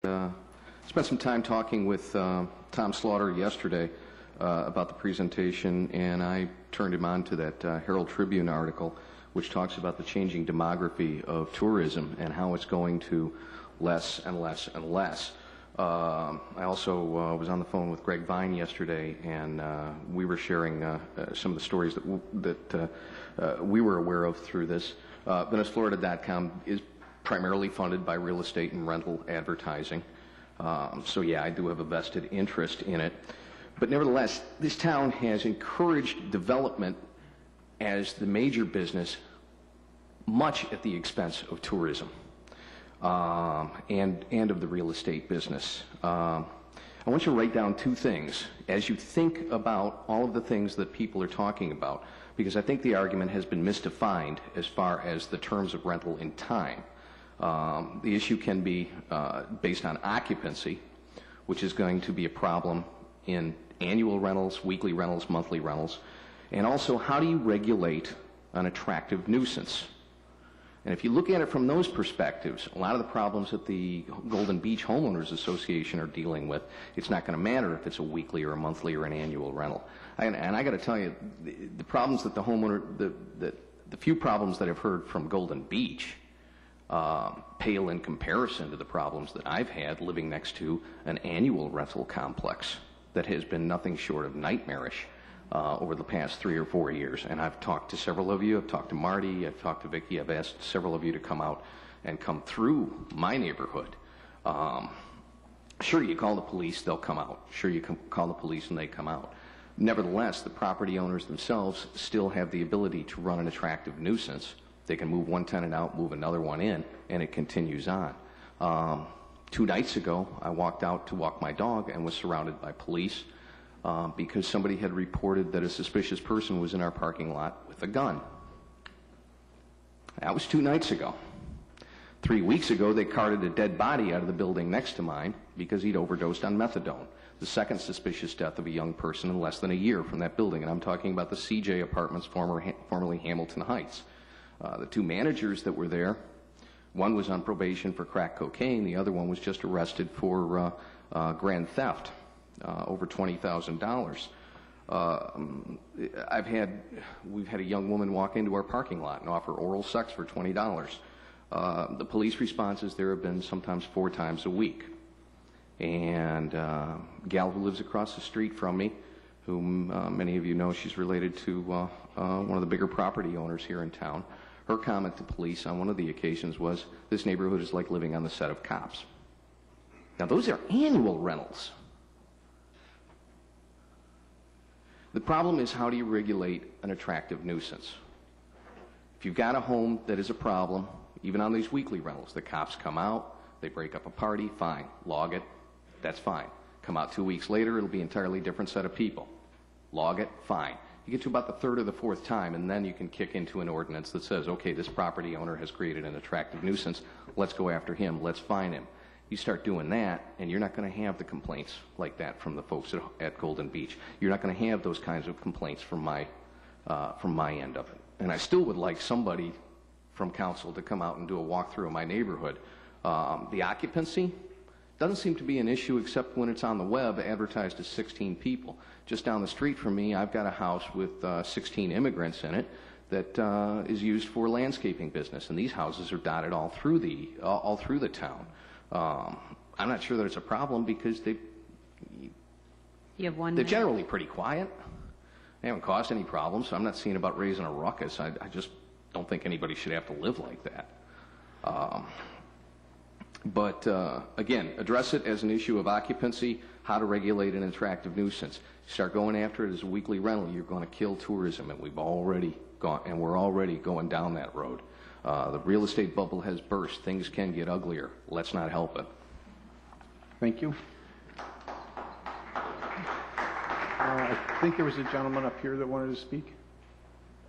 Spent some time talking with Tom Slaughter yesterday about the presentation, and I turned him on to that Herald Tribune article, which talks about the changing demography of tourism and how it's going to less and less and less. I also was on the phone with Greg Vine yesterday, and we were sharing some of the stories that we were aware of through this. VeniceFlorida.com is primarily funded by real estate and rental advertising. So yeah, I do have a vested interest in it. But nevertheless, this town has encouraged development as the major business, much at the expense of tourism and of the real estate business. I want you to write down two things as you think about all of the things that people are talking about, because I think the argument has been misdefined as far as the terms of rental in time. The issue can be based on occupancy, which is going to be a problem in annual rentals, weekly rentals, monthly rentals, and also how do you regulate an attractive nuisance? And if you look at it from those perspectives, a lot of the problems that the Golden Beach Homeowners Association are dealing with, it's not going to matter if it's a weekly or a monthly or an annual rental. And I got to tell you, the problems that the few problems that I've heard from Golden Beach pale in comparison to the problems that I've had living next to an annual rental complex that has been nothing short of nightmarish over the past 3 or 4 years. And I've talked to several of you. I've talked to Marty. I've talked to Vicki. I've asked several of you to come out and come through my neighborhood. Sure, you call the police, they'll come out. Sure, you call the police and they come out. Nevertheless, the property owners themselves still have the ability to run an attractive nuisance. They can move one tenant out, move another one in, and it continues on. 2 nights ago, I walked out to walk my dog and was surrounded by police because somebody had reported that a suspicious person was in our parking lot with a gun. That was 2 nights ago. 3 weeks ago, they carted a dead body out of the building next to mine because he'd overdosed on methadone. The second suspicious death of a young person in less than a year from that building, and I'm talking about the CJ Apartments, formerly Hamilton Heights. The 2 managers that were there, one was on probation for crack cocaine, the other one was just arrested for grand theft, over $20,000. We've had a young woman walk into our parking lot and offer oral sex for $20. The police responses there have been sometimes 4 times a week. And a gal who lives across the street from me, whom many of you know, she's related to one of the bigger property owners here in town. Her comment to police on one of the occasions was, this neighborhood is like living on the set of Cops. Now, those are annual rentals. The problem is, how do you regulate an attractive nuisance? If you've got a home that is a problem, even on these weekly rentals, the cops come out, they break up a party, fine, log it, that's fine. Come out 2 weeks later, it'll be an entirely different set of people. Log it, fine. You get to about the 3rd or the 4th time, and then you can kick into an ordinance that says, okay, this property owner has created an attractive nuisance, let's go after him, let's fine him. You start doing that, and you're not going to have the complaints like that from the folks at Golden Beach. You're not going to have those kinds of complaints from my end of it. And I still would like somebody from council to come out and do a walkthrough of my neighborhood. The occupancy doesn't seem to be an issue except when it's on the web advertised as 16 people. Just down the street from me, I've got a house with 16 immigrants in it that is used for landscaping business, and these houses are dotted all through the town. I'm not sure that it's a problem because they're generally pretty quiet. They haven't caused any problems, so I'm not seeing about raising a ruckus. I just don't think anybody should have to live like that. But again, address it as an issue of occupancy, how to regulate an attractive nuisance. Start going after it as a weekly rental, you're going to kill tourism, and we're already going down that road. The real estate bubble has burst. Things can get uglier. Let's not help it. Thank you. I think there was a gentleman up here that wanted to speak.